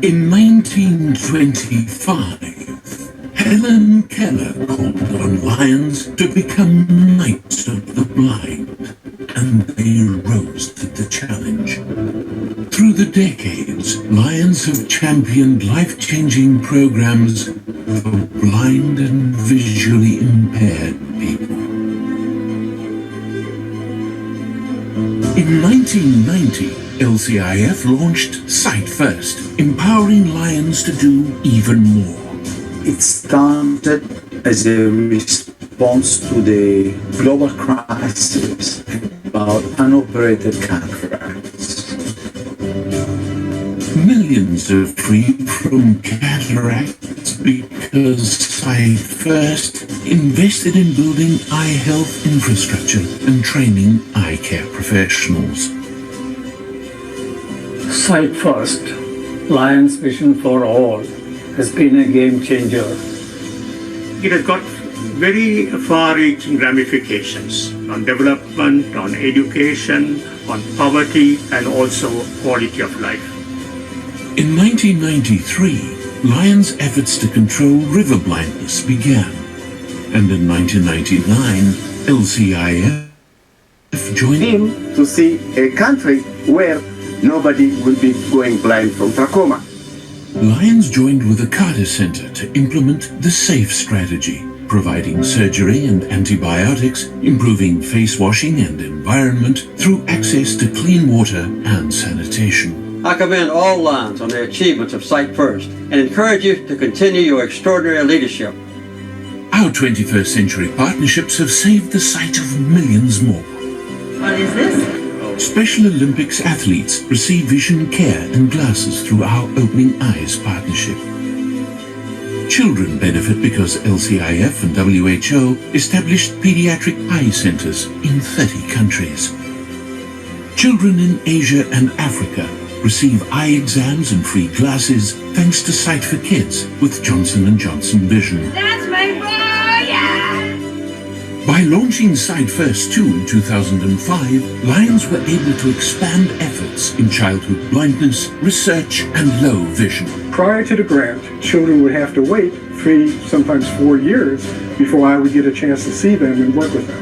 In 1925, Helen Keller called on lions to become Knights of the Blind, and they rose to the challenge. Through the decades, Lions have championed life-changing programs for blind and visually impaired people. In 1990, LCIF launched Sight First, empowering Lions to do even more. It started as a response to the global crisis about unoperated cataracts. Millions are free from cataracts because Sight First invested in building eye health infrastructure and training eye care professionals. Sight First, Lions Vision for All, has been a game changer. It has got very far-reaching ramifications on development, on education, on poverty, and also quality of life. In 1993, Lions' efforts to control river blindness began, and in 1999, LCIF joined him to see a country where nobody will be going blind from trachoma. Lions joined with the Carter Center to implement the SAFE strategy, providing surgery and antibiotics, improving face washing and environment through access to clean water and sanitation. I commend all Lions on their achievements of Sight First and encourage you to continue your extraordinary leadership. Our 21st century partnerships have saved the sight of millions more. What is this? Special Olympics athletes receive vision care and glasses through our Opening Eyes partnership. Children benefit because LCIF and WHO established pediatric eye centers in 30 countries. Children in Asia and Africa receive eye exams and free glasses thanks to Sight for Kids with Johnson & Johnson Vision. That's my boy! Yeah! By launching Sight First 2 in 2005, Lions were able to expand efforts in childhood blindness, research, and low vision. Prior to the grant, children would have to wait 3, sometimes 4 years before I would get a chance to see them and work with them.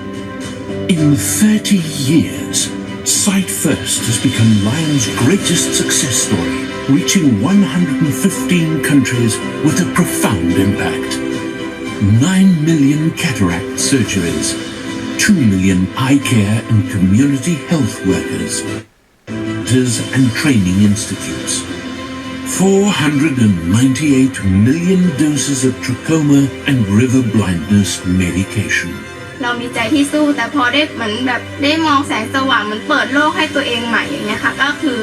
In 30 years, Sight First has become Lions' greatest success story, reaching 115 countries with a profound impact. 9 million cataract surgeries, 2 million eye care and community health workers, and training institutes, 498 million doses of trachoma and river blindness medication. เรามีใจที่สู้แต่พอได้เหมือนแบบได้มองแสงสว่างมันเปิดโลกให้ตัวเองใหม่อย่างเงี้ยค่ะก็คือ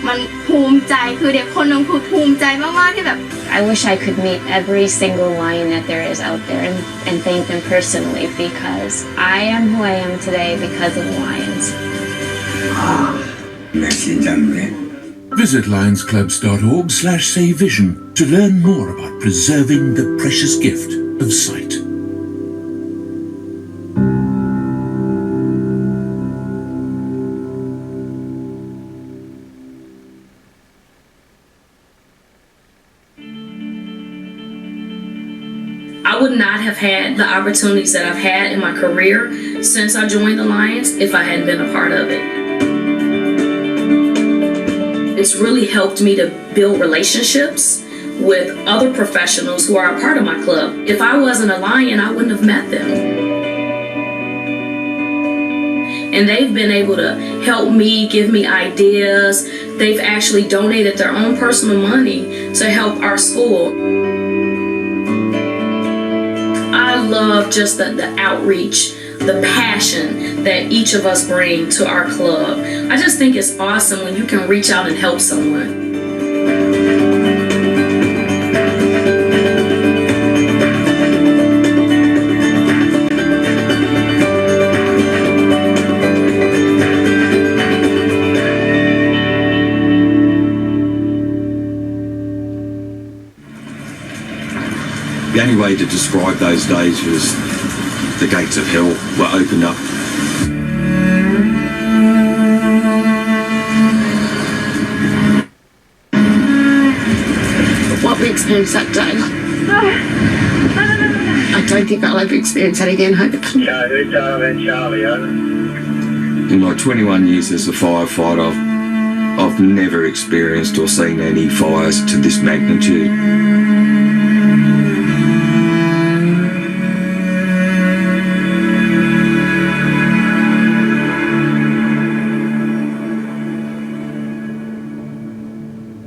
มันภูมิใจคือเด็กคนนึงคือภูมิใจมากๆที่แบบ I wish I could meet every single lion that there is out there and thank them personally because I am who I am today because of the lions. Visit lionsclubs.org/savevision to learn more about preserving the precious gift of sight. I would not have had the opportunities that I've had in my career since I joined the Lions if I hadn't been a part of it. It's really helped me to build relationships with other professionals who are a part of my club. If I wasn't a Lion, I wouldn't have met them. And they've been able to help me, give me ideas. They've actually donated their own personal money to help our school. I love just the outreach, the passion that each of us bring to our club. I just think it's awesome when you can reach out and help someone. The only way to describe those days was the gates of hell were opened up. experience that day. I don't think I'll ever experience that again, hope. In my 21 years as a firefighter, I've never experienced or seen any fires to this magnitude.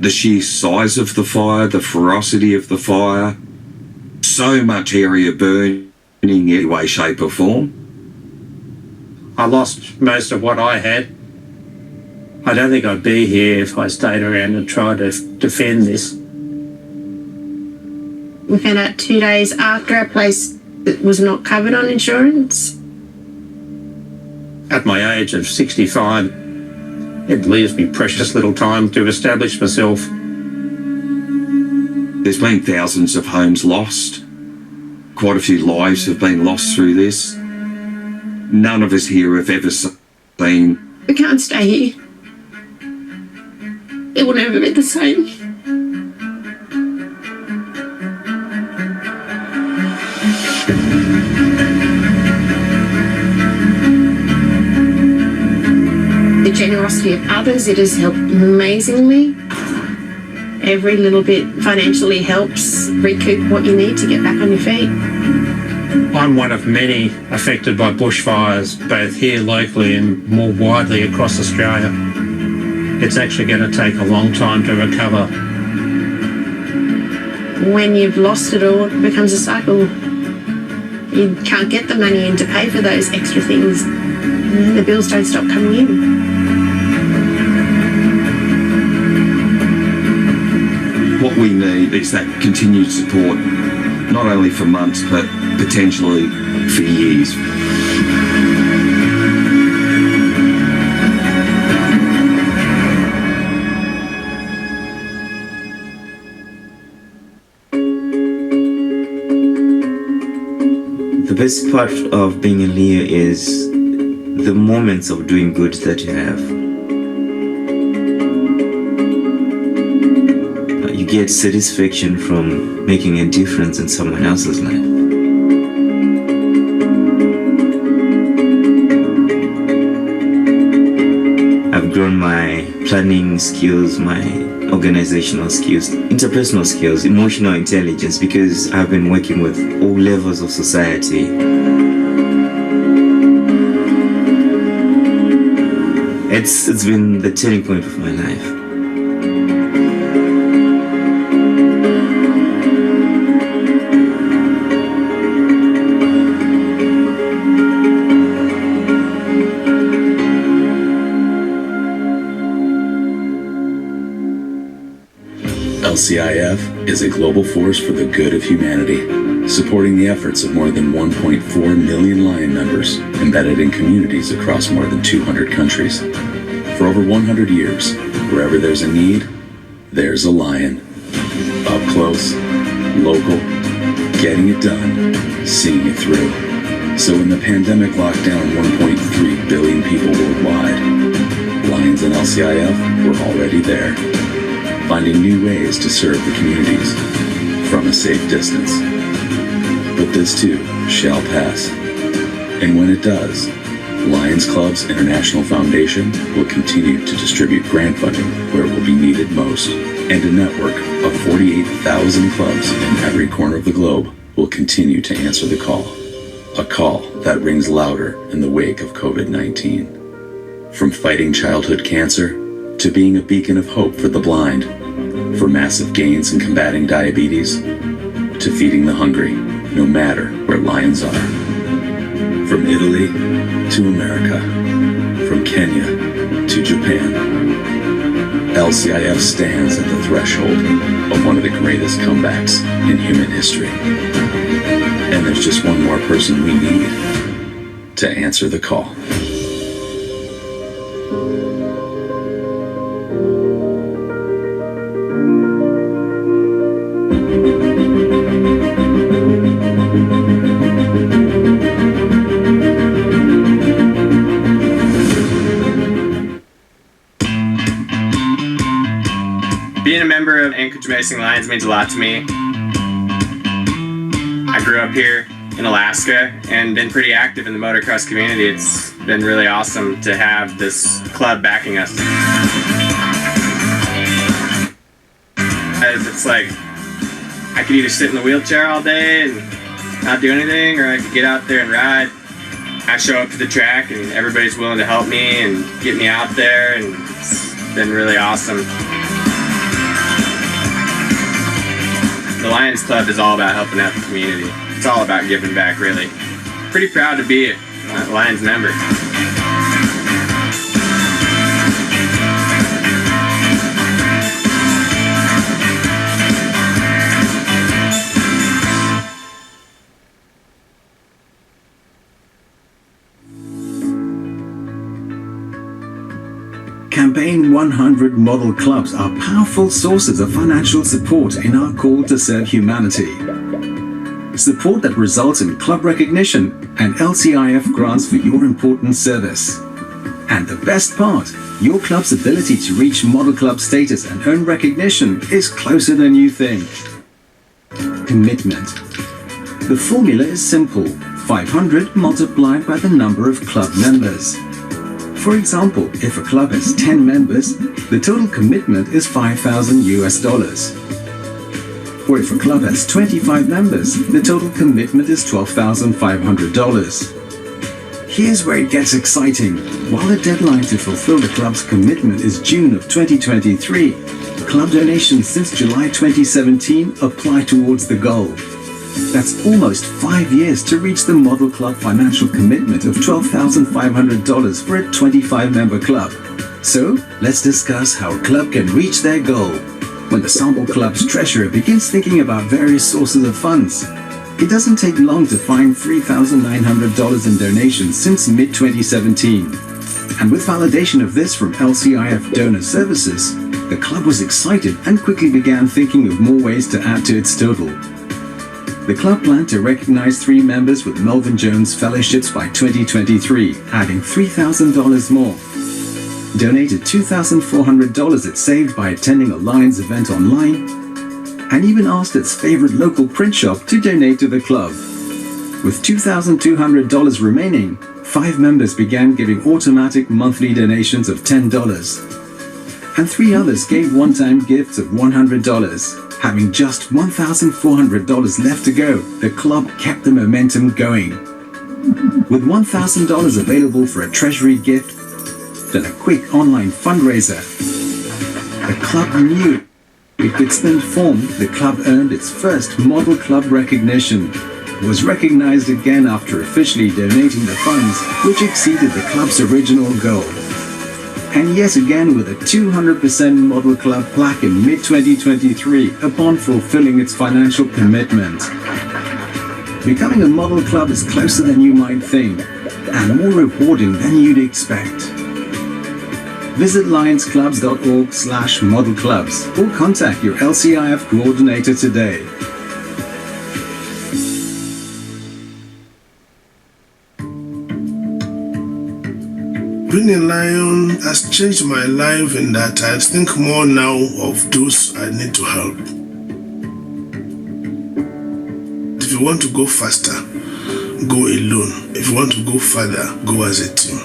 The sheer size of the fire, the ferocity of the fire, so much area burning in any way, shape or form. I lost most of what I had. I don't think I'd be here if I stayed around and tried to defend this. We found out 2 days after our place was not covered on insurance. At my age of 65, it leaves me precious little time to establish myself. There's been thousands of homes lost. Quite a few lives have been lost through this. None of us here have ever seen. We can't stay here. It will never be the same. The generosity of others, it has helped amazingly. Every little bit financially helps recoup what you need to get back on your feet. I'm one of many affected by bushfires, both here locally and more widely across Australia. It's actually going to take a long time to recover. When you've lost it all, it becomes a cycle. You can't get the money in to pay for those extra things. And the bills don't stop coming in. What we need is that continued support, not only for months, but potentially for years. The best part of being a Leo is the moments of doing good that you have. You get satisfaction from making a difference in someone else's life. I've grown my planning skills, my organizational skills, interpersonal skills, emotional intelligence, because I've been working with all levels of society. It's been the turning point of my life. LCIF is a global force for the good of humanity, supporting the efforts of more than 1.4 million Lion members embedded in communities across more than 200 countries. For over 100 years, wherever there's a need, there's a Lion. Up close, local, getting it done, seeing it through. So when the pandemic locked down 1.3 billion people worldwide, Lions and LCIF were already there, finding new ways to serve the communities from a safe distance. But this too shall pass. And when it does, Lions Clubs International Foundation will continue to distribute grant funding where it will be needed most. And a network of 48,000 clubs in every corner of the globe will continue to answer the call. A call that rings louder in the wake of COVID-19. From fighting childhood cancer to being a beacon of hope for the blind, for massive gains in combating diabetes, to feeding the hungry, no matter where Lions are. From Italy to America, from Kenya to Japan, LCIF stands at the threshold of one of the greatest comebacks in human history. And there's just one more person we need to answer the call. Anchorage Racing Lions means a lot to me. I grew up here in Alaska and been pretty active in the motocross community. It's been really awesome to have this club backing us. It's like I could either sit in the wheelchair all day and not do anything, or I could get out there and ride. I show up to the track and everybody's willing to help me and get me out there, and it's been really awesome. The Lions Club is all about helping out the community. It's all about giving back, really. Pretty proud to be a Lions member. Campaign 100 model clubs are powerful sources of financial support in our call to serve humanity. Support that results in club recognition and LCIF grants for your important service. And the best part, your club's ability to reach model club status and earn recognition is closer than you think. Commitment. The formula is simple: 500 multiplied by the number of club members. For example, if a club has 10 members, the total commitment is $5,000. Or if a club has 25 members, the total commitment is $12,500. Here's where it gets exciting. While the deadline to fulfill the club's commitment is June of 2023, club donations since July 2017 apply towards the goal. That's almost 5 years to reach the model club financial commitment of $12,500 for a 25-member club. So, let's discuss how a club can reach their goal. When the sample club's treasurer begins thinking about various sources of funds, it doesn't take long to find $3,900 in donations since mid-2017. And with validation of this from LCIF Donor Services, the club was excited and quickly began thinking of more ways to add to its total. The club planned to recognize 3 members with Melvin Jones Fellowships by 2023, adding $3,000 more. Donated $2,400 it saved by attending a Lions event online, and even asked its favorite local print shop to donate to the club. With $2,200 remaining, 5 members began giving automatic monthly donations of $10, and 3 others gave one-time gifts of $100. Having just $1,400 left to go, the club kept the momentum going. With $1,000 available for a treasury gift, then a quick online fundraiser, the club knew with its then formed, the club earned its first model club recognition, was recognized again after officially donating the funds, which exceeded the club's original goal. And yet again with a 200% model club plaque in mid-2023 upon fulfilling its financial commitment. Becoming a model club is closer than you might think, and more rewarding than you'd expect. Visit lionsclubs.org/modelclubs or contact your LCIF coordinator today. Being a lion has changed my life in that I think more now of those I need to help. If you want to go faster, go alone. If you want to go further, go as a team.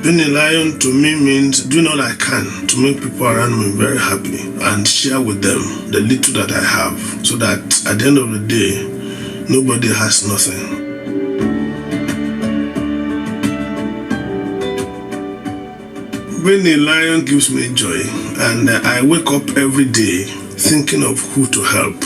Being a lion to me means doing all I can to make people around me very happy and share with them the little that I have, so that at the end of the day, nobody has nothing. Being a lion gives me joy, and I wake up every day thinking of who to help.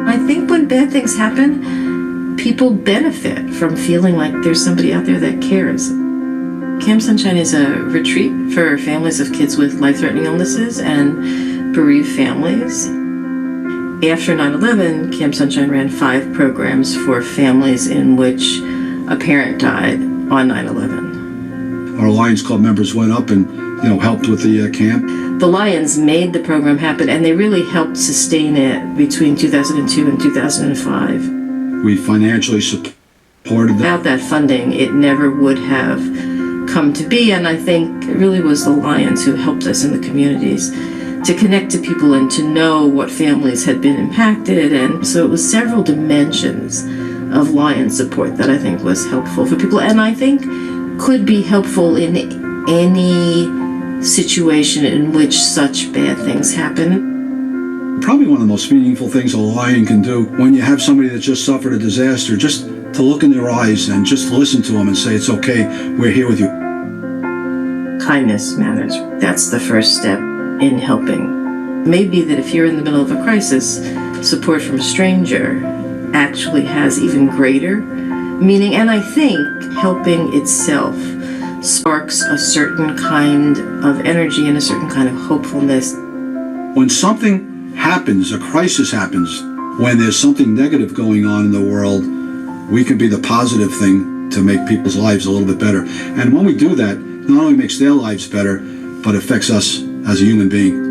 I think when bad things happen, people benefit from feeling like there's somebody out there that cares. Camp Sunshine is a retreat for families of kids with life-threatening illnesses and bereaved families. After 9/11, Camp Sunshine ran 5 programs for families in which a parent died on 9/11. our Lions Club members went up and, helped with the camp. The Lions made the program happen, and they really helped sustain it between 2002 and 2005. We financially supported them. Without that funding, it never would have come to be, and I think it really was the Lions who helped us in the communities to connect to people and to know what families had been impacted. And so it was several dimensions of Lion support that I think was helpful for people, and I think could be helpful in any situation in which such bad things happen. Probably one of the most meaningful things a Lion can do when you have somebody that just suffered a disaster, just to look in their eyes and just listen to them and say, it's okay, we're here with you. Kindness matters. That's the first step in helping. Maybe that if you're in the middle of a crisis, support from a stranger actually has even greater meaning. And I think helping itself sparks a certain kind of energy and a certain kind of hopefulness. When something happens, a crisis happens, when there's something negative going on in the world, we can be the positive thing to make people's lives a little bit better. And when we do that, it not only makes their lives better, but affects us as a human being.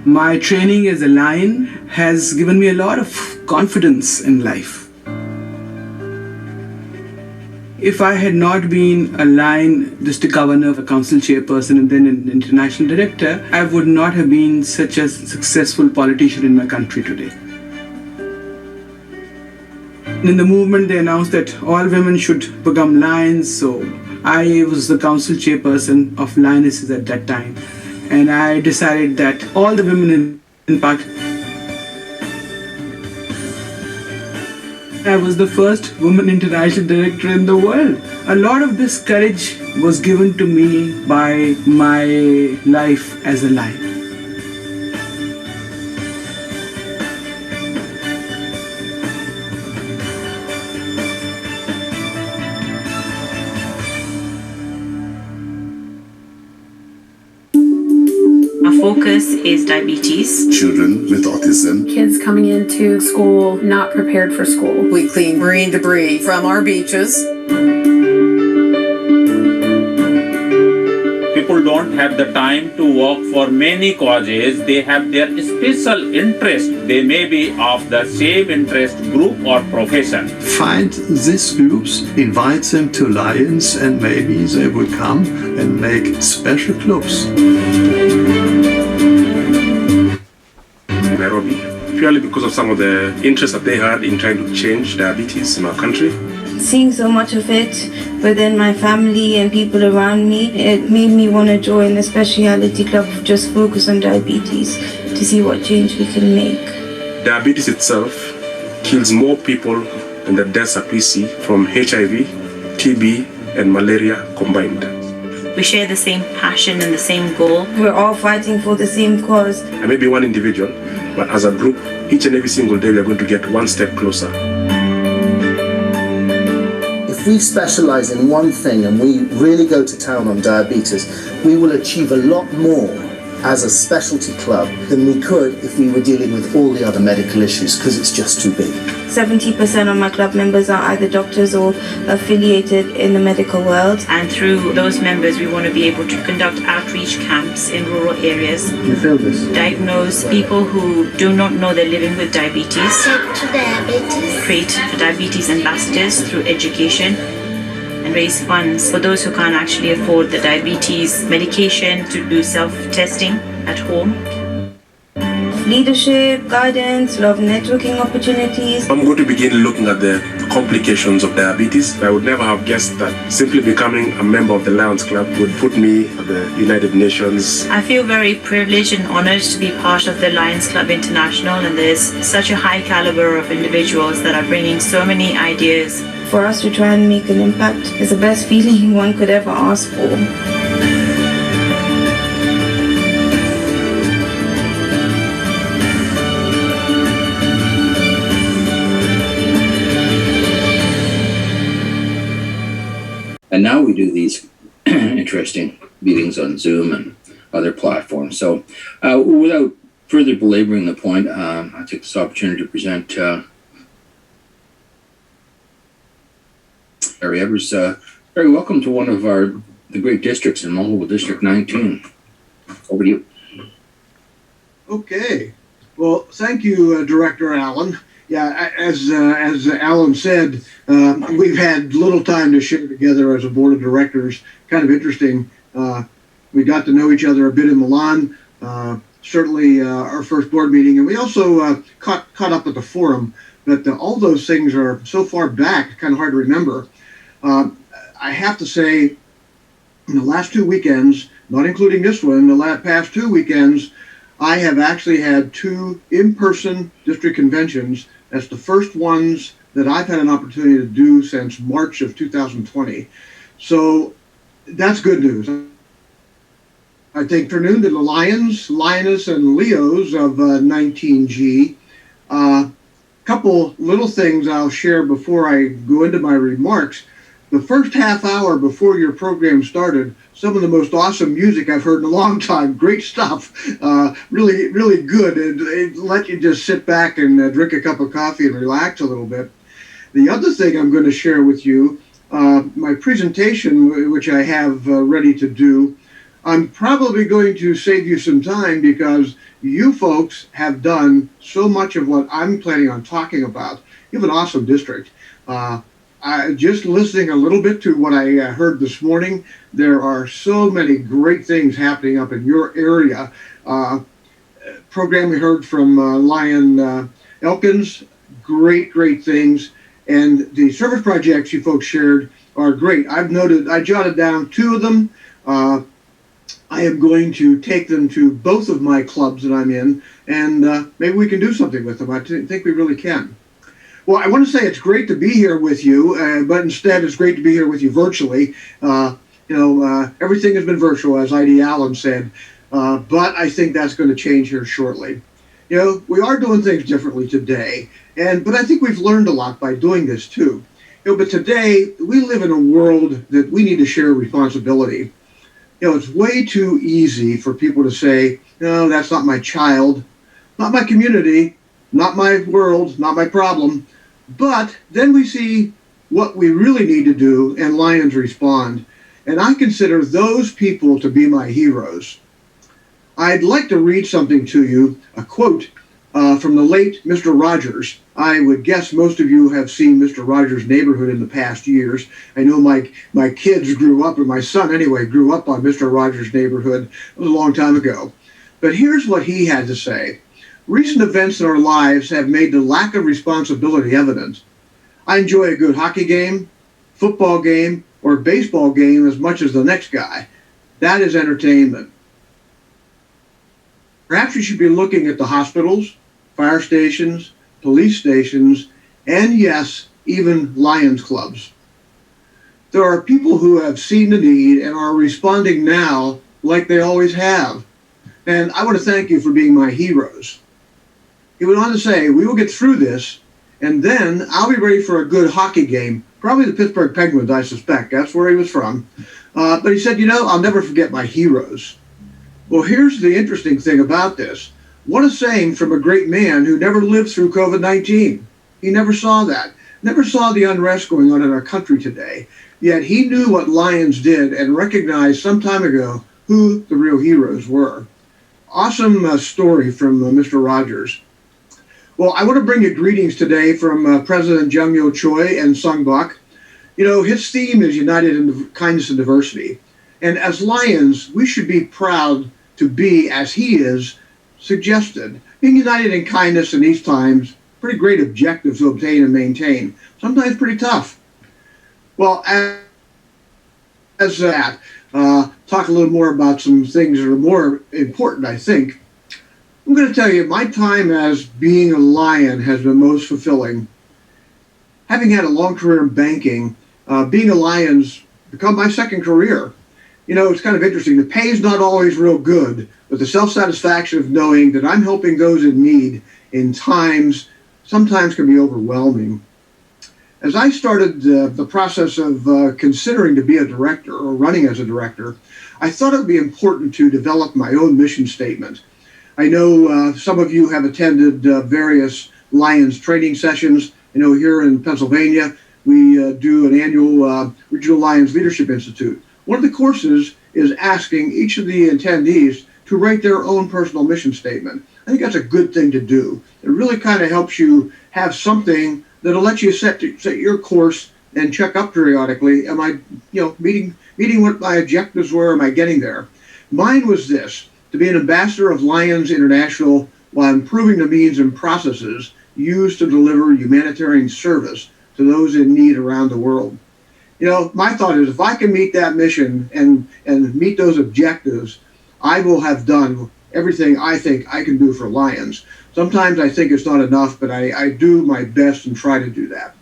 My training as a Lion has given me a lot of confidence in life. If I had not been a Lion district governor, a council chairperson, and then an international director, I would not have been such a successful politician in my country today. In the movement, they announced that all women should become Lions, so I was the council chairperson of Lionesses at that time. And I decided that all the women in Pakistan, I was the first woman international director in the world. A lot of this courage was given to me by my life as a Lion. Focus is diabetes. Children with autism. Kids coming into school not prepared for school. We clean marine debris from our beaches. People don't have the time to work for many causes. They have their special interest. They may be of the same interest group or profession. Find these groups, invite them to Lions, and maybe they will come and make special clubs. Nairobi, purely because of some of the interest that they had in trying to change diabetes in our country. Seeing so much of it within my family and people around me, it made me want to join a specialty club just focus on diabetes to see what change we can make. Diabetes itself kills more people than the deaths that we see from HIV, TB, and malaria combined. We share the same passion and the same goal. We're all fighting for the same cause. I may be one individual, but as a group, each and every single day we are going to get one step closer. If we specialize in one thing and we really go to town on diabetes, we will achieve a lot more as a specialty club than we could if we were dealing with all the other medical issues, because it's just too big. 70% of my club members are either doctors or affiliated in the medical world. And through those members, we want to be able to conduct outreach camps in rural areas. You feel this? Diagnose people who do not know they're living with diabetes. Create diabetes ambassadors through education. And raise funds for those who can't actually afford the diabetes medication to do self-testing at home. Leadership, guidance, love networking opportunities. I'm going to begin looking at the complications of diabetes. I would never have guessed that simply becoming a member of the Lions Club would put me at the United Nations. I feel very privileged and honored to be part of the Lions Club International, and there's such a high caliber of individuals that are bringing so many ideas. For us to try and make an impact is the best feeling one could ever ask for. And now we do these interesting meetings on Zoom and other platforms. So without further belaboring the point, I'll take this opportunity to present Barry Evers, very welcome to one of the great districts in Multiple District 19. Over to you. Okay. Well, thank you, Director Allen. Yeah, as Alan said, we've had little time to share together as a board of directors. Kind of interesting. We got to know each other a bit in Milan. Certainly our first board meeting, and we also caught up at the forum. But all those things are so far back, kind of hard to remember. I have to say, in the last 2 weekends, not including this one, the past 2 weekends, I have actually had 2 in-person district conventions. That's the first ones that I've had an opportunity to do since March of 2020. So that's good news. I think afternoon to the Lions, Lioness, and Leos of 19G. Couple little things I'll share before I go into my remarks. The first half hour before your program started, some of the most awesome music I've heard in a long time. Great stuff. Really, really good. It let you just sit back and drink a cup of coffee and relax a little bit. The other thing I'm going to share with you, my presentation, which I have ready to do, I'm probably going to save you some time because you folks have done so much of what I'm planning on talking about. You have an awesome district. Just listening a little bit to what I heard this morning, there are so many great things happening up in your area. Program we heard from Lion Elkins, great things. And the service projects you folks shared are great. I jotted down 2 of them. I am going to take them to both of my clubs that I'm in, and maybe we can do something with them. I think we really can. Well, I want to say it's great to be here with you, but instead it's great to be here with you virtually. Everything has been virtual, as I.D. Allen said, but I think that's going to change here shortly. We are doing things differently today, but I think we've learned a lot by doing this too. But today we live in a world that we need to share responsibility. It's way too easy for people to say, no, that's not my child, not my community, not my world, not my problem. But then we see what we really need to do, and Lions respond. And I consider those people to be my heroes. I'd like to read something to you, a quote from the late Mr. Rogers. I would guess most of you have seen Mr. Rogers' Neighborhood in the past years. I know my kids grew up, or my son anyway, grew up on Mr. Rogers' Neighborhood. It was a long time ago. But here's what he had to say. Recent events in our lives have made the lack of responsibility evident. I enjoy a good hockey game, football game, or baseball game as much as the next guy. That is entertainment. Perhaps you should be looking at the hospitals, fire stations, police stations, and yes, even Lions clubs. There are people who have seen the need and are responding now like they always have. And I want to thank you for being my heroes. He went on to say, we will get through this, and then I'll be ready for a good hockey game. Probably the Pittsburgh Penguins, I suspect. That's where he was from. But he said, I'll never forget my heroes. Well, here's the interesting thing about this. What a saying from a great man who never lived through COVID-19. He never saw that. Never saw the unrest going on in our country today. Yet he knew what Lions did and recognized some time ago who the real heroes were. Awesome story from Mr. Rogers. Well, I want to bring you greetings today from President Jung Yo Choi and Sung Bak. His theme is United in Kindness and Diversity. And as Lions, we should be proud to be, as he is, suggested. Being united in kindness in these times, pretty great objective to obtain and maintain. Sometimes pretty tough. Well, as that, talk a little more about some things that are more important, I think. I'm going to tell you, my time as being a Lion has been most fulfilling. Having had a long career in banking, being a Lion's become my second career. It's kind of interesting. The pay is not always real good, but the self-satisfaction of knowing that I'm helping those in need in times sometimes can be overwhelming. As I started the process of considering to be a director or running as a director, I thought it would be important to develop my own mission statement. I know some of you have attended various Lions training sessions. Here in Pennsylvania, we do an annual Regional Lions Leadership Institute. One of the courses is asking each of the attendees to write their own personal mission statement. I think that's a good thing to do. It really kind of helps you have something that'll let you set your course and check up periodically. Am I, meeting what my objectives were? Am I getting there? Mine was this: to be an ambassador of Lions International while improving the means and processes used to deliver humanitarian service to those in need around the world. My thought is, if I can meet that mission and meet those objectives, I will have done everything I think I can do for Lions. Sometimes I think it's not enough, but I do my best and try to do that.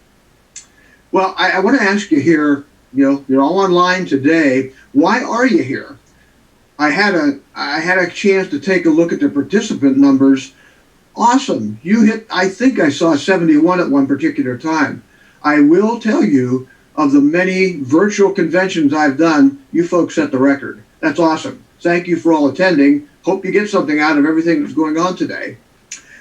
Well, I want to ask you here, you're all online today. Why are you here? I had a chance to take a look at the participant numbers. Awesome. You hit, I think I saw 71 at one particular time. I will tell you, of the many virtual conventions I've done, you folks set the record. That's awesome. Thank you for all attending. Hope you get something out of everything that's going on today.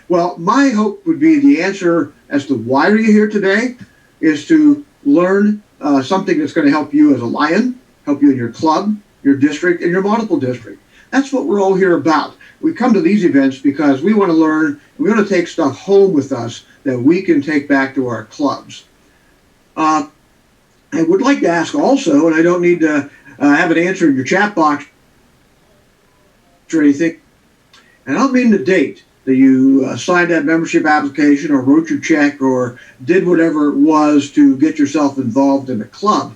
Well, my hope would be the answer as to why are you here today is to learn something that's going to help you as a Lion, help you in your club, your district, and your multiple district. That's what we're all here about. We come to these events because we want to learn, we want to take stuff home with us that we can take back to our clubs. I would like to ask also, and I don't need to have an answer in your chat box or anything, and I don't mean the date that you signed that membership application or wrote your check or did whatever it was to get yourself involved in a club,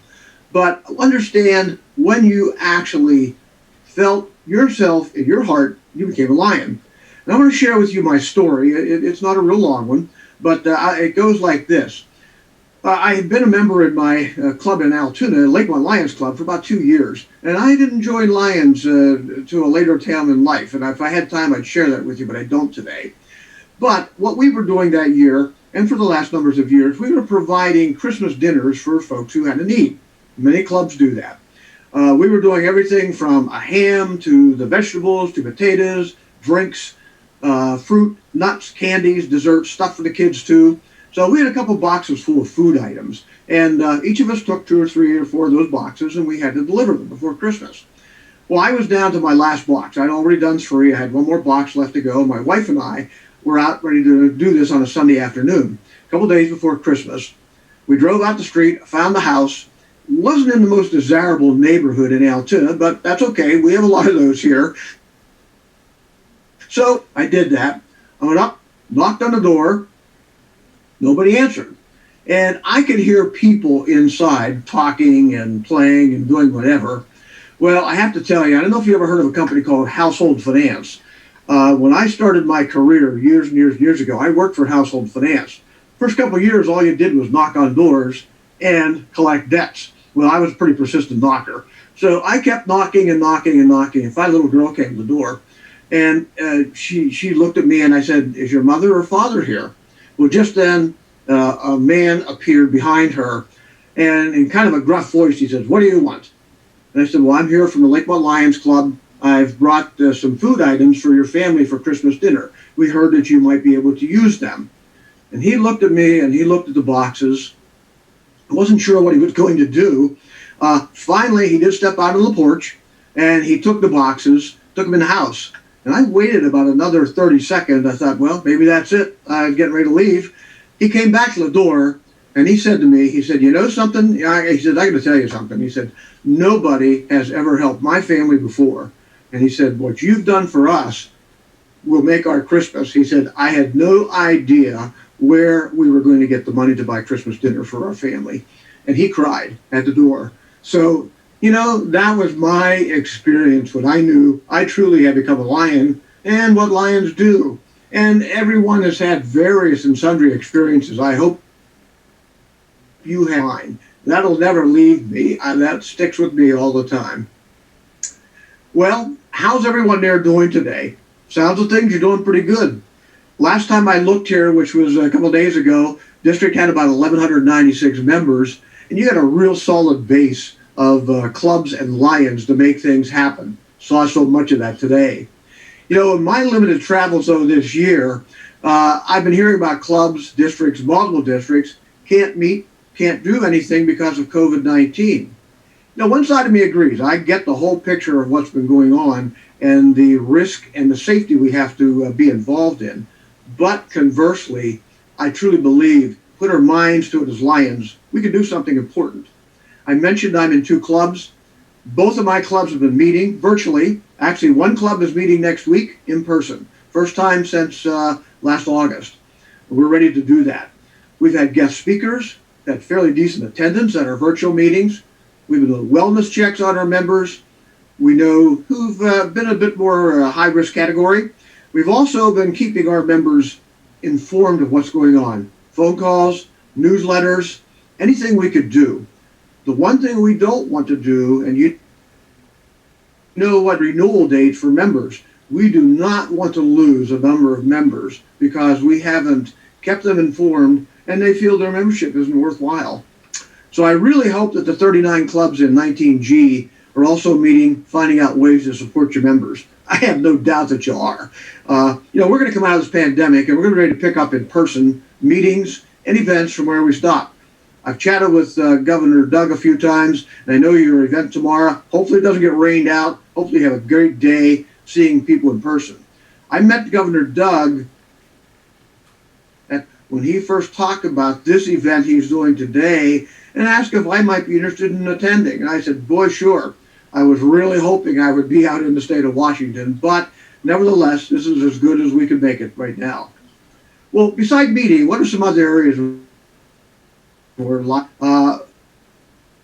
but understand when you actually felt yourself in your heart, you became a Lion. And I'm going to share with you my story. It's not a real long one, but it goes like this. I had been a member in my club in Altoona, Lakemont Lions Club, for about 2 years. And I didn't join Lions to a later time in life. And if I had time, I'd share that with you, but I don't today. But what we were doing that year, and for the last numbers of years, we were providing Christmas dinners for folks who had a need. Many clubs do that. We were doing everything from a ham to the vegetables to potatoes, drinks, fruit, nuts, candies, desserts, stuff for the kids too. So we had a couple boxes full of food items, and each of us took 2 or 3 or 4 of those boxes, and we had to deliver them before Christmas. Well, I was down to my last box. I'd already done 3. I had 1 more box left to go. My wife and I were out ready to do this on a Sunday afternoon, a couple days before Christmas. We drove out the street, found the house. It wasn't in the most desirable neighborhood in Altoona, but that's okay. We have a lot of those here. So I did that. I went up, knocked on the door. Nobody answered. And I could hear people inside talking and playing and doing whatever. Well, I have to tell you, I don't know if you ever heard of a company called Household Finance. When I started my career years and years and years ago, I worked for Household Finance. First couple of years, all you did was knock on doors and collect debts. Well, I was a pretty persistent knocker. So I kept knocking and knocking and knocking. And finally, a little girl came to the door. And she looked at me and I said, "Is your mother or father here?" Well, just then, a man appeared behind her, and in kind of a gruff voice, he says, "What do you want?" And I said, "Well, I'm here from the Lakemont Lions Club. I've brought some food items for your family for Christmas dinner. We heard that you might be able to use them." And he looked at me, and he looked at the boxes. I wasn't sure what he was going to do. Finally, he did step out on the porch, and he took the boxes, took them in the house. And I waited about another 30 seconds. I thought, well, maybe that's it. I'm getting ready to leave. He came back to the door, and he said to me, he said, "You know something?" He said, "I got to tell you something." He said, "Nobody has ever helped my family before." And he said, "What you've done for us will make our Christmas." He said, "I had no idea where we were going to get the money to buy Christmas dinner for our family." And he cried at the door. So, that was my experience when I knew I truly had become a Lion and what Lions do. And everyone has had various and sundry experiences. I hope you have mine. That'll never leave me. That sticks with me all the time. Well, how's everyone there doing today? Sounds of things you're doing pretty good. Last time I looked here, which was a couple days ago, district had about 1,196 members, and you got a real solid base of clubs and Lions to make things happen. Saw so much of that today. In my limited travels, though, this year, I've been hearing about clubs, districts, multiple districts, can't meet, can't do anything because of COVID-19. Now, one side of me agrees. I get the whole picture of what's been going on and the risk and the safety we have to be involved in. But conversely, I truly believe, put our minds to it as Lions, we can do something important. I mentioned I'm in 2 clubs. Both of my clubs have been meeting virtually. Actually, one club is meeting next week in person. First time since last August. We're ready to do that. We've had guest speakers, had fairly decent attendance at our virtual meetings. We've been doing wellness checks on our members. We know who've been a bit more high-risk category. We've also been keeping our members informed of what's going on. Phone calls, newsletters, anything we could do. The one thing we don't want to do, and you know what renewal dates for members, we do not want to lose a number of members because we haven't kept them informed and they feel their membership isn't worthwhile. So I really hope that the 39 clubs in 19G are also meeting, finding out ways to support your members. I have no doubt that you are. We're going to come out of this pandemic and we're going to be ready to pick up in-person meetings and events from where we stopped. I've chatted with Governor Doug a few times, and I know your event tomorrow. Hopefully it doesn't get rained out. Hopefully you have a great day seeing people in person. I met Governor Doug when he first talked about this event he's doing today and asked if I might be interested in attending. And I said, boy, sure. I was really hoping I would be out in the state of Washington, but nevertheless, this is as good as we can make it right now. Well, beside meeting, what are some other areas where,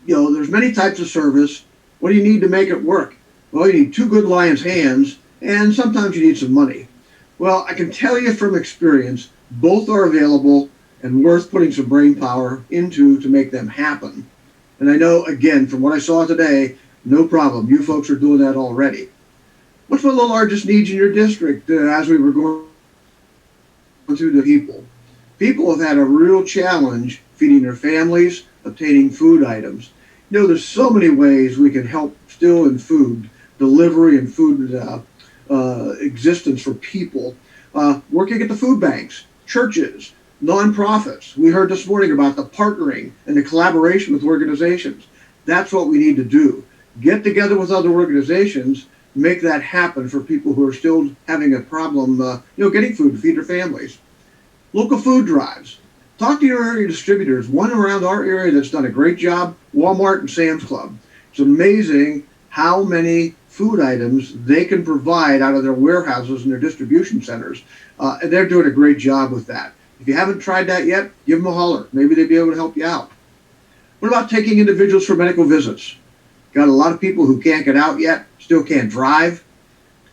there's many types of service. What do you need to make it work? Well, you need 2 good Lions hands, and sometimes you need some money. Well, I can tell you from experience, both are available and worth putting some brain power into to make them happen. And I know, again, from what I saw today, no problem. You folks are doing that already. What's one of the largest needs in your district as we were going through the people? People have had a real challenge feeding their families, obtaining food items. There's so many ways we can help still in food delivery and food existence for people. Working at the food banks, churches, nonprofits. We heard this morning about the partnering and the collaboration with organizations. That's what we need to do. Get together with other organizations, make that happen for people who are still having a problem, getting food to feed their families. Local food drives. Talk to your area distributors. One around our area that's done a great job, Walmart and Sam's Club. It's amazing how many food items they can provide out of their warehouses and their distribution centers. And they're doing a great job with that. If you haven't tried that yet, give them a holler. Maybe they'd be able to help you out. What about taking individuals for medical visits? Got a lot of people who can't get out yet, still can't drive.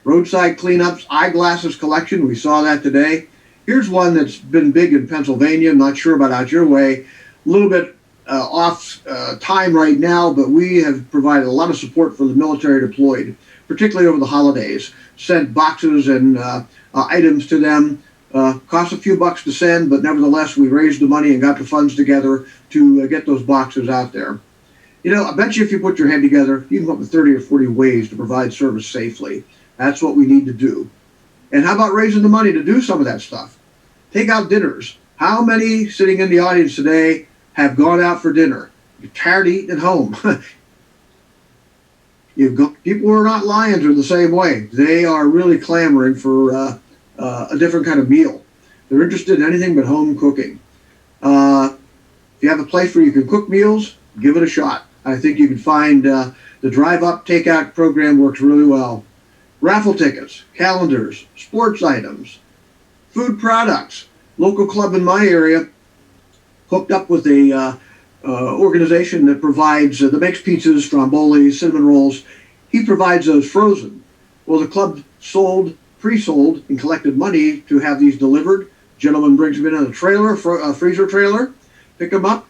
Roadside cleanups, eyeglasses collection, we saw that today. Here's one that's been big in Pennsylvania. I'm not sure about out your way. A little bit off time right now, but we have provided a lot of support for the military deployed, particularly over the holidays. Sent boxes and items to them. Cost a few bucks to send, but nevertheless, we raised the money and got the funds together to get those boxes out there. I bet you if you put your head together, you can come up with 30 or 40 ways to provide service safely. That's what we need to do. And how about raising the money to do some of that stuff? Take out dinners. How many sitting in the audience today have gone out for dinner? You're tired of eating at home. People who are not Lions are the same way. They are really clamoring for a different kind of meal. They're interested in anything but home cooking. If you have a place where you can cook meals, give it a shot. I think you can find the drive-up takeout program works really well. Raffle tickets, calendars, sports items, food products. Local club in my area hooked up with a organization that provides, that makes pizzas, stromboli, cinnamon rolls. He provides those frozen. Well, the club pre-sold and collected money to have these delivered. Gentleman brings them in on a trailer, a freezer trailer, pick them up.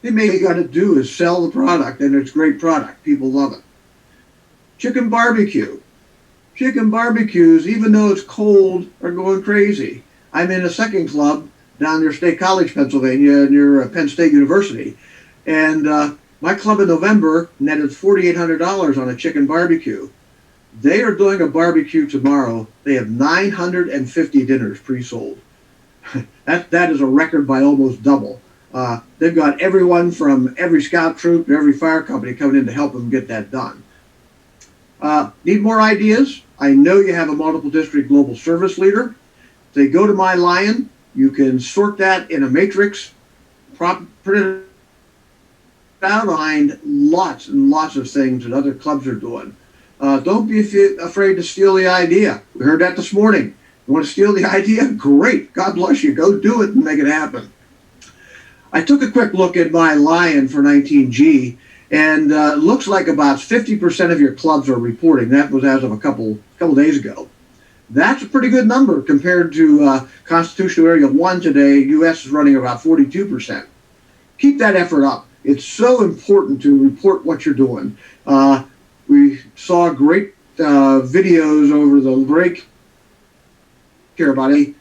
All you got to do is sell the product, and it's a great product. People love it. Chicken barbecue. Chicken barbecues, even though it's cold, are going crazy. I'm in a second club down near State College, Pennsylvania, near Penn State University. And my club in November netted $4,800 on a chicken barbecue. They are doing a barbecue tomorrow. They have 950 dinners pre-sold. That is a record by almost double. They've got everyone from every scout troop to every fire company coming in to help them get that done. Need more ideas? I know you have a multiple district global service leader. If they go to My Lion, you can sort that in a matrix, print it out, behind lots and lots of things that other clubs are doing. Don't be afraid to steal the idea. We heard that this morning. You want to steal the idea? Great. God bless you. Go do it and make it happen. I took a quick look at My Lion for 19G, and it looks like about 50% of your clubs are reporting. That was as of a couple days ago. That's a pretty good number compared to Constitutional Area 1 today. U.S. is running about 42%. Keep that effort up. It's so important to report what you're doing. We saw great videos over the break. Everybody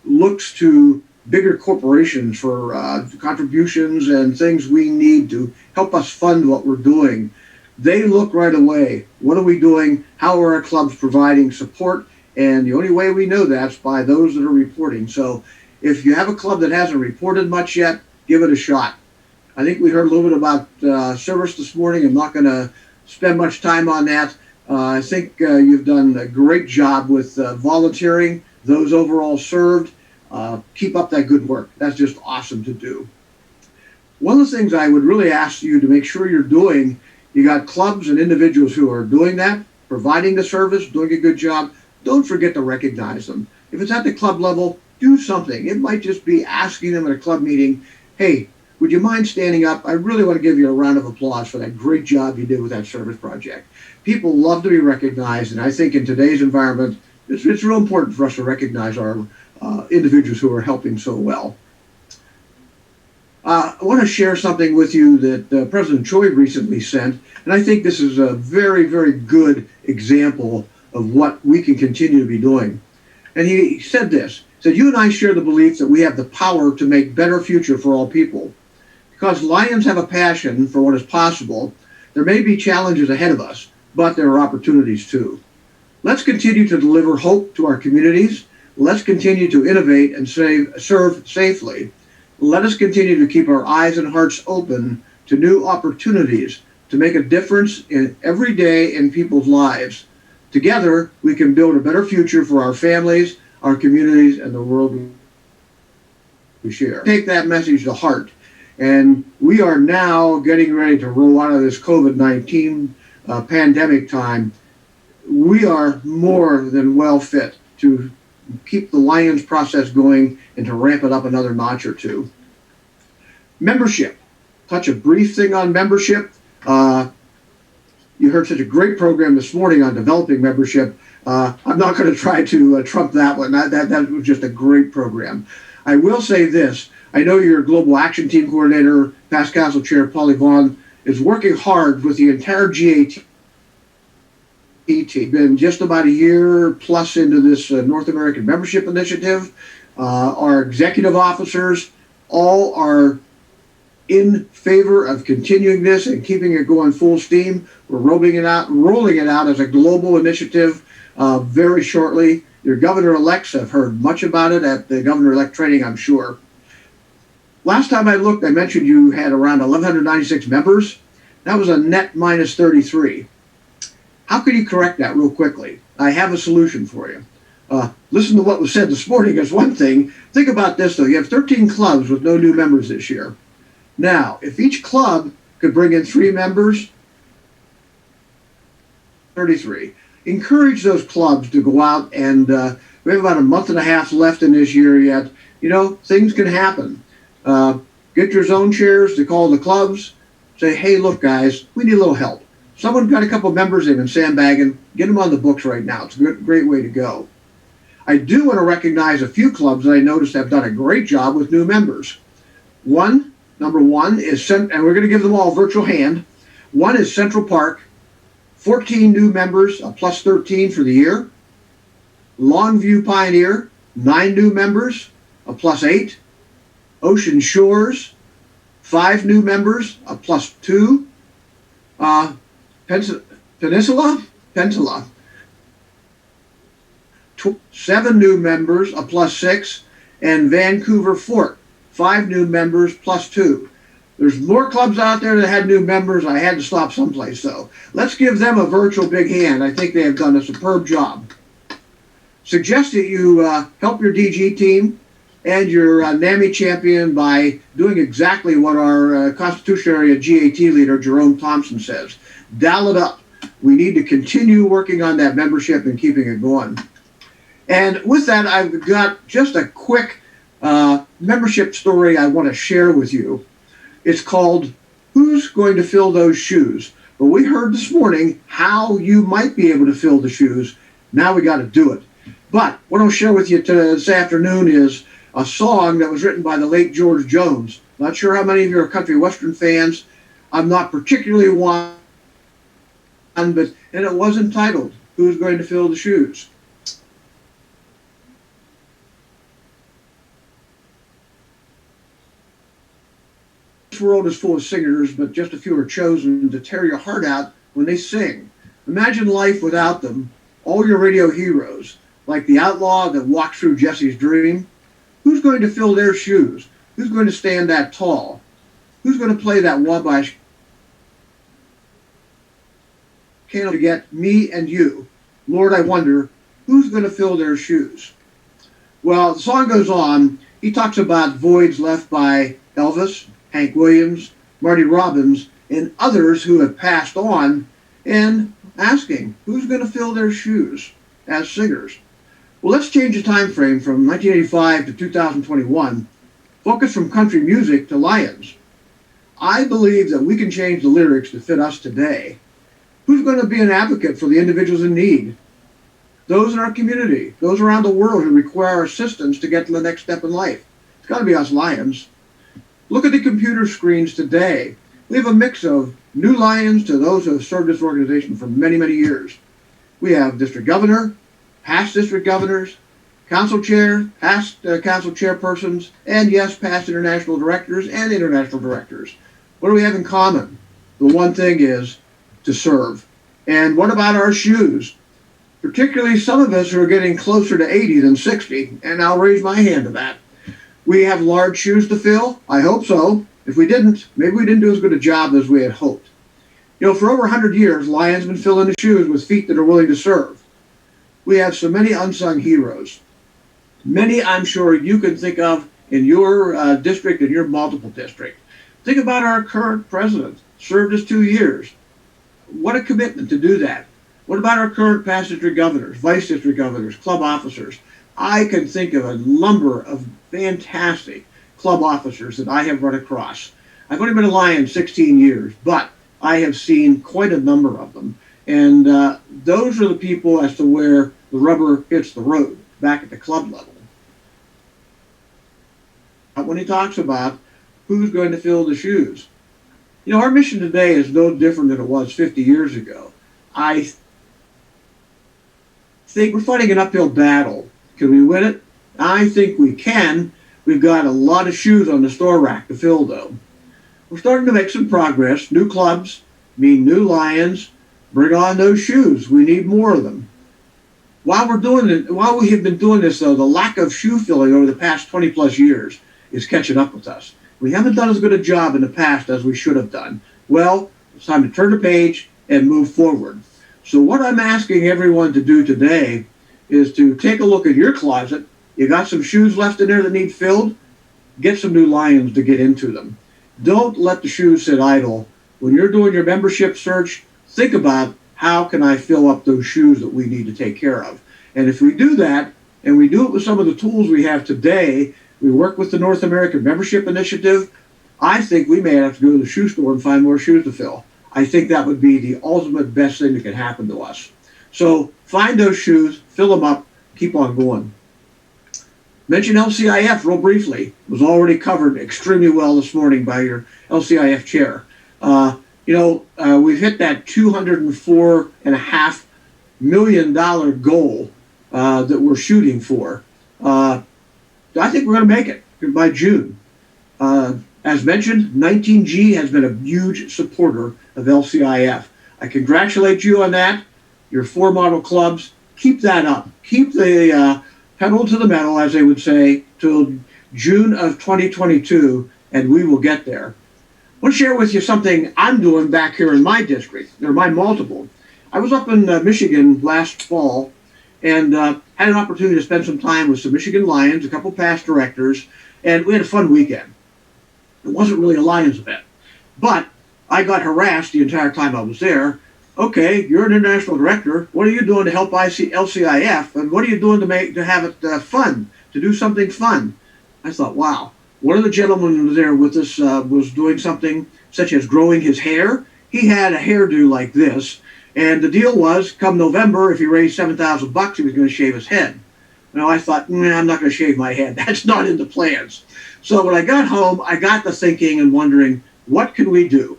looks to bigger corporations for contributions and things we need to help us fund what we're doing. They look right away. What are we doing? How are our clubs providing support? And the only way we know that's by those that are reporting. So if you have a club that hasn't reported much yet, give it a shot. I think we heard a little bit about service this morning. I'm not going to spend much time on that. I think you've done a great job with volunteering, those overall served. Keep up that good work. That's just awesome to do. One of the things I would really ask you to make sure you're doing, you got clubs and individuals who are doing that, providing the service, doing a good job. Don't forget to recognize them. If it's at the club level, do something. It might just be asking them at a club meeting, hey, would you mind standing up? I really want to give you a round of applause for that great job you did with that service project. People love to be recognized, and I think in today's environment, it's real important for us to recognize our individuals who are helping so well. I want to share something with you that President Choi recently sent, and I think this is a very, very good example of what we can continue to be doing. And he said this, he said, you and I share the belief that we have the power to make better future for all people. Because Lions have a passion for what is possible, there may be challenges ahead of us, but there are opportunities too. Let's continue to deliver hope to our communities. Let's continue to innovate and serve safely. Let us continue to keep our eyes and hearts open to new opportunities to make a difference in every day in people's lives. Together, we can build a better future for our families, our communities, and the world we share. Take that message to heart. And we are now getting ready to roll out of this COVID-19 pandemic time. We are more than well fit to keep the Lions process going and to ramp it up another notch or two. Membership. Touch a brief thing on membership. You heard such a great program this morning on developing membership. I'm not going to try to trump that one. That was just a great program. I will say this. I know your Global Action Team Coordinator, past Council Chair Polly Vaughn, is working hard with the entire GAT team. Been just about a year plus into this North American Membership Initiative. Our executive officers all are in favor of continuing this and keeping it going full steam. We're rolling it out as a global initiative very shortly. Your governor-elects have heard much about it at the governor-elect training, I'm sure. Last time I looked, I mentioned you had around 1,196 members. That was a net minus 33. How can you correct that real quickly? I have a solution for you. Listen to what was said this morning is one thing. Think about this, though. You have 13 clubs with no new members this year. Now, if each club could bring in 3 members, 33. Encourage those clubs to go out and we have about a month and a half left in this year yet. You know, things can happen. Get your zone chairs to call the clubs. Say, hey, look, guys, we need a little help. Someone got a couple members they've been sandbagging. Get them on the books right now. It's a great way to go. I do want to recognize a few clubs that I noticed have done a great job with new members. Number one is, and we're going to give them all a virtual hand. One is Central Park, 14 new members, a plus 13 for the year. Longview Pioneer, 9 new members, a plus 8. Ocean Shores, 5 new members, a plus 2. Peninsula, 7 new members, a plus 6. And Vancouver Fort, 5 new members plus 2. There's more clubs out there that had new members. I had to stop someplace, though. Let's give them a virtual big hand. I think they have done a superb job. Suggest that you help your DG team and your NAMI champion by doing exactly what our Constitution area GAT leader, Jerome Thompson, says. Dial it up. We need to continue working on that membership and keeping it going. And with that, I've got just a quick membership story I want to share with you. It's called Who's Going to Fill Those Shoes? Well, we heard this morning how you might be able to fill the shoes. Now we got to do it. But what I'll share with you this afternoon is a song that was written by the late George Jones. Not sure how many of you are country western fans. I'm not particularly one, and it was entitled Who's Going to Fill the Shoes? This world is full of singers, but just a few are chosen to tear your heart out when they sing. Imagine life without them, all your radio heroes, like the outlaw that walked through Jesse's dream. Who's going to fill their shoes? Who's going to stand that tall? Who's going to play that Wabash candle to get me and you? Lord, I wonder, who's going to fill their shoes? Well, the song goes on. He talks about voids left by Elvis, Hank Williams, Marty Robbins, and others who have passed on, and asking, who's going to fill their shoes as singers? Well, let's change the time frame from 1985 to 2021. Focus from country music to Lions. I believe that we can change the lyrics to fit us today. Who's going to be an advocate for the individuals in need? Those in our community, those around the world who require assistance to get to the next step in life. It's got to be us Lions. Look at the computer screens today. We have a mix of new Lions to those who have served this organization for many, many years. We have district governor, past district governors, council chair, past council chairpersons, and yes, past international directors and international directors. What do we have in common? The one thing is to serve. And what about our shoes? Particularly some of us who are getting closer to 80 than 60, and I'll raise my hand to that. We have large shoes to fill? I hope so. If we didn't, maybe we didn't do as good a job as we had hoped. You know, for over 100 years, Lions have been filling the shoes with feet that are willing to serve. We have so many unsung heroes. Many I'm sure you can think of in your district and your multiple district. Think about our current president, served us 2 years. What a commitment to do that. What about our current past district governors, vice district governors, club officers? I can think of a number of fantastic club officers that I have run across. I've only been a Lion 16 years, but I have seen quite a number of them. And those are the people as to where the rubber hits the road, back at the club level. When he talks about who's going to fill the shoes. You know, our mission today is no different than it was 50 years ago. I think we're fighting an uphill battle. Can we win it? I think we can. We've got a lot of shoes on the store rack to fill, though. We're starting to make some progress. New clubs mean new Lions. Bring on those shoes. We need more of them. While we have been doing this, though, the lack of shoe filling over the past 20 plus years is catching up with us. We haven't done as good a job in the past as we should have done. Well, it's time to turn the page and move forward. So what I'm asking everyone to do today is to take a look at your closet. You got some shoes left in there that need filled? Get some new Lions to get into them. Don't let the shoes sit idle. When you're doing your membership search, think about how can I fill up those shoes that we need to take care of. And if we do that, and we do it with some of the tools we have today, we work with the North American Membership Initiative, I think we may have to go to the shoe store and find more shoes to fill. I think that would be the ultimate best thing that could happen to us. So find those shoes, fill them up, keep on going. Mention LCIF real briefly. It was already covered extremely well this morning by your LCIF chair. We've hit that $204.5 million goal that we're shooting for. I think we're going to make it by June. As mentioned, 19G has been a huge supporter of LCIF. I congratulate you on that. Your 4 model clubs, keep that up. Keep the pedal to the metal, as they would say, to June of 2022, and we will get there. I want to share with you something I'm doing back here in my district, or my multiple. I was up in Michigan last fall and had an opportunity to spend some time with some Michigan Lions, a couple past directors, and we had a fun weekend. It wasn't really a Lions event, but I got harassed the entire time I was there. Okay, you're an international director. What are you doing to help LCIF? And what are you doing to have it fun, to do something fun? I thought, wow. One of the gentlemen who was there with us was doing something such as growing his hair. He had a hairdo like this, and the deal was, come November, if he raised $7,000, he was going to shave his head. Now I thought, I'm not going to shave my head. That's not in the plans. So when I got home, I got to thinking and wondering, what can we do?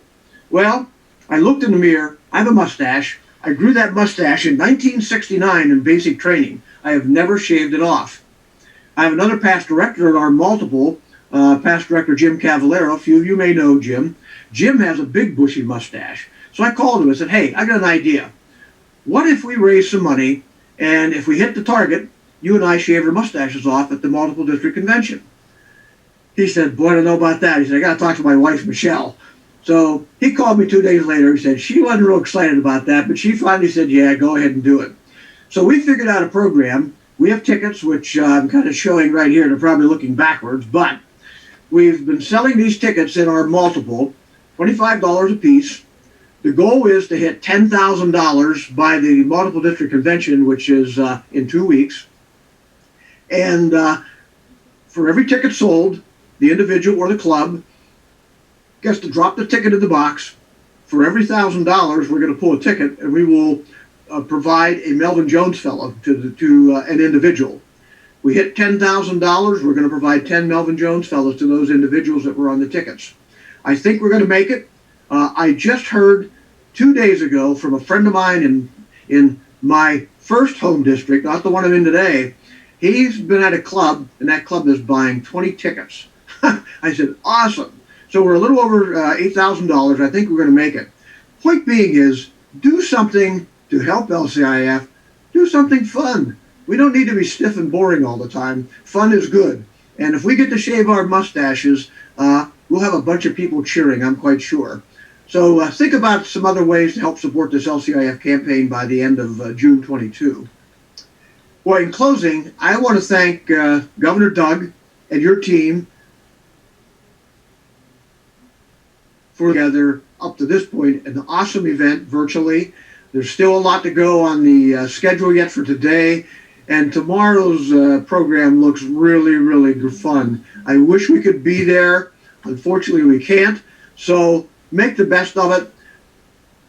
Well, I looked in the mirror. I have a mustache. I grew that mustache in 1969 in basic training. I have never shaved it off. I have another past director in our multiple, past director Jim Cavallero. A few of you may know Jim. Jim has a big bushy mustache. So I called him and said, hey, I got an idea. What if we raise some money, and if we hit the target, you and I shave our mustaches off at the multiple district convention? He said, boy, I don't know about that. He said, I got to talk to my wife, Michelle. So he called me 2 days later. He said she wasn't real excited about that, but she finally said, yeah, go ahead and do it. So we figured out a program. We have tickets, which I'm kind of showing right here. They're probably looking backwards, but we've been selling these tickets in our multiple, $25 a piece. The goal is to hit $10,000 by the multiple district convention, which is in 2 weeks. And for every ticket sold, the individual or the club gets to drop the ticket in the box. For every $1,000, we're going to pull a ticket, and we will provide a Melvin Jones fellow to an individual. We hit $10,000, we're going to provide 10 Melvin Jones fellows to those individuals that were on the tickets. I think we're going to make it. I just heard 2 days ago from a friend of mine in my first home district, not the one I'm in today. He's been at a club, and that club is buying 20 tickets. I said, awesome. So we're a little over $8,000. I think we're going to make it. Point being is, do something to help LCIF. Do something fun. We don't need to be stiff and boring all the time. Fun is good. And if we get to shave our mustaches, we'll have a bunch of people cheering, I'm quite sure. So think about some other ways to help support this LCIF campaign by the end of June 22. Well, in closing, I want to thank Governor Doug and your team for together up to this point an awesome event virtually. There's still a lot to go on the schedule yet for today, and tomorrow's program looks really, really fun. I wish we could be there. Unfortunately, we can't. So make the best of it.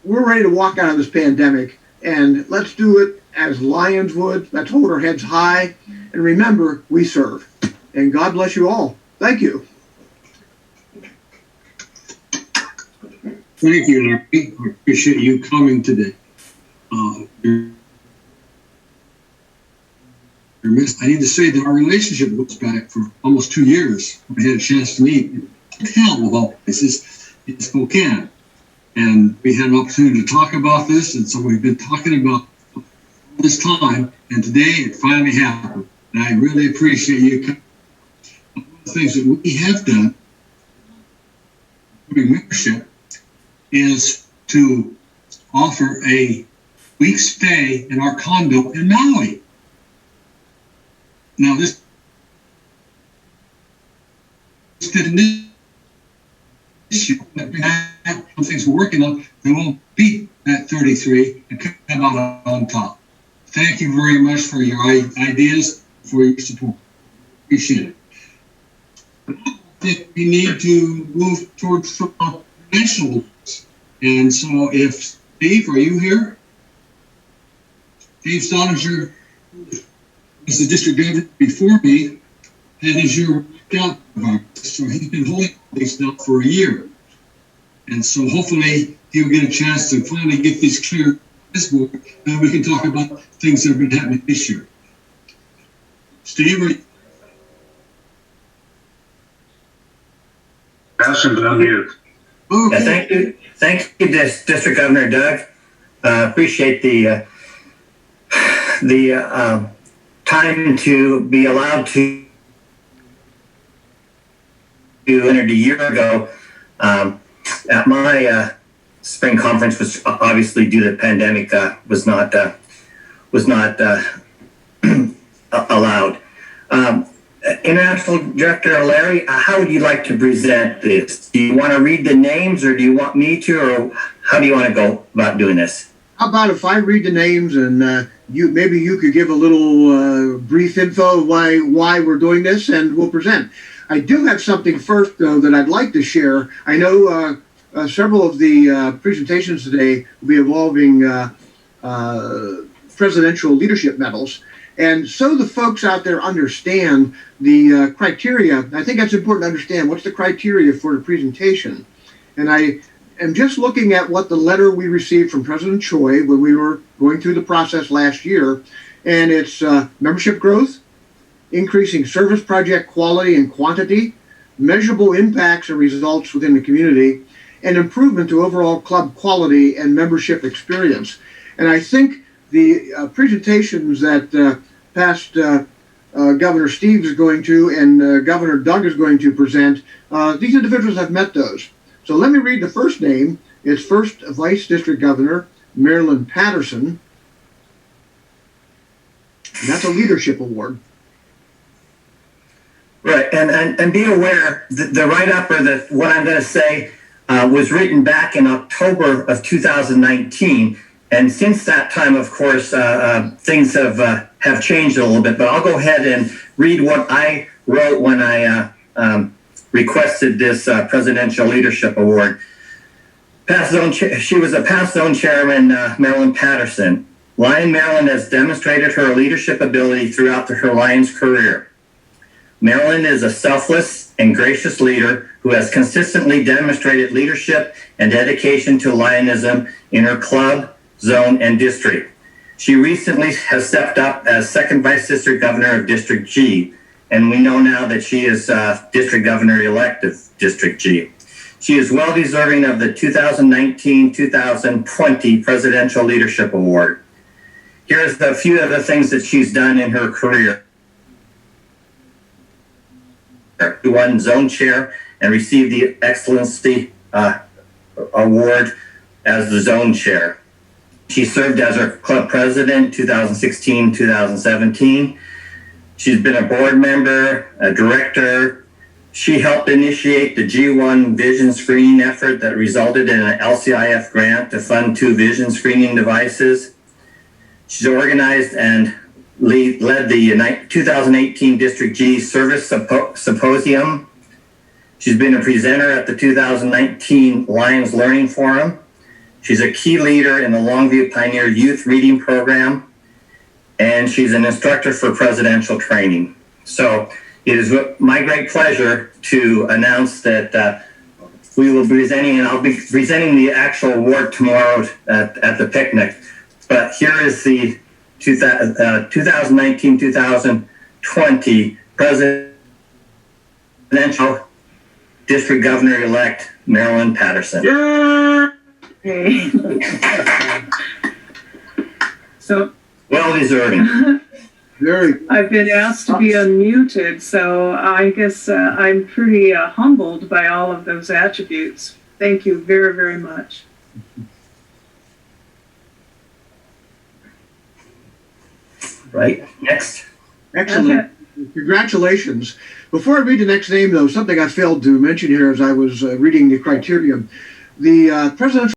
We're ready to walk out of this pandemic, and let's do it as Lions would. Let's hold our heads high, and remember, we serve. And God bless you all. Thank you. Thank you, Larry. I appreciate you coming today. I need to say that our relationship goes back for almost 2 years. We had a chance to meet in Spokane, of all places, in Spokane. And we had an opportunity to talk about this, and so we've been talking about this time, and today it finally happened. And I really appreciate you coming. One of the things that we have done, membership, is to offer a week stay in our condo in Maui. Now this didn't issue that we have some things we're working on that won't beat that 33 and come out on top. Thank you very much for your ideas, for your support. Appreciate it. I think we need to move towards national. And so if Steve, are you here? Steve Stoniger is the district governor before me and is your account provider. So he's been holding these now for a year. And so hopefully he'll get a chance to finally get these clear this board, and we can talk about things that have been happening this year. Steve, are you? Awesome, but I'm here. Okay. Yeah, thank you, District Governor Doug. Appreciate the time to be allowed to entered a year ago at my spring conference, which obviously due to the pandemic was not allowed. International Director Larry, how would you like to present this? Do you want to read the names, or do you want me to, or how do you want to go about doing this? How about if I read the names and you could give a little brief info of why we're doing this, and we'll present. I do have something first though that I'd like to share. I know several of the presentations today will be involving presidential leadership medals. And so the folks out there understand the criteria. I think that's important to understand. What's the criteria for the presentation? And I am just looking at what the letter we received from President Choi when we were going through the process last year. And it's membership growth, increasing service project quality and quantity, measurable impacts and results within the community, and improvement to overall club quality and membership experience. And I think the presentations that past Governor Steve is going to and Governor Doug is going to present, these individuals have met those. So let me read the first name. It's first Vice District Governor Marilyn Patterson. And that's a leadership award. Right, and be aware that the write-up or what I'm going to say was written back in October of 2019. And since that time, of course, things have changed a little bit. But I'll go ahead and read what I wrote when I requested this Presidential Leadership Award. She was a past zone chairman, Marilyn Patterson. Lion Marilyn has demonstrated her leadership ability throughout her Lions career. Marilyn is a selfless and gracious leader who has consistently demonstrated leadership and dedication to Lionism in her club, zone, and district. She recently has stepped up as second Vice District Governor of District G, and we know now that she is District Governor-elect of District G. She is well deserving of the 2019-2020 Presidential Leadership Award. Here's a few of the things that she's done in her career. She won zone chair and received the Excellency Award as the zone chair. She served as our club president 2016-2017. She's been a board member, a director. She helped initiate the G1 vision screening effort that resulted in an LCIF grant to fund 2 vision screening devices. She's organized and led the 2018 District G Service Symposium. She's been a presenter at the 2019 Lions Learning Forum. She's a key leader in the Longview Pioneer Youth Reading Program, and she's an instructor for presidential training. So it is my great pleasure to announce that we will be presenting, and I'll be presenting the actual award tomorrow at the picnic. But here is the 2019-2020 Presidential District Governor-elect Marilyn Patterson. Yeah. Okay. So well deserving. I've been asked to be unmuted, so I guess I'm pretty humbled by all of those attributes. Thank you very, very much. Right, next. Excellent. Congratulations. Before I read the next name, though, something I failed to mention here as I was reading the criteria. The presidential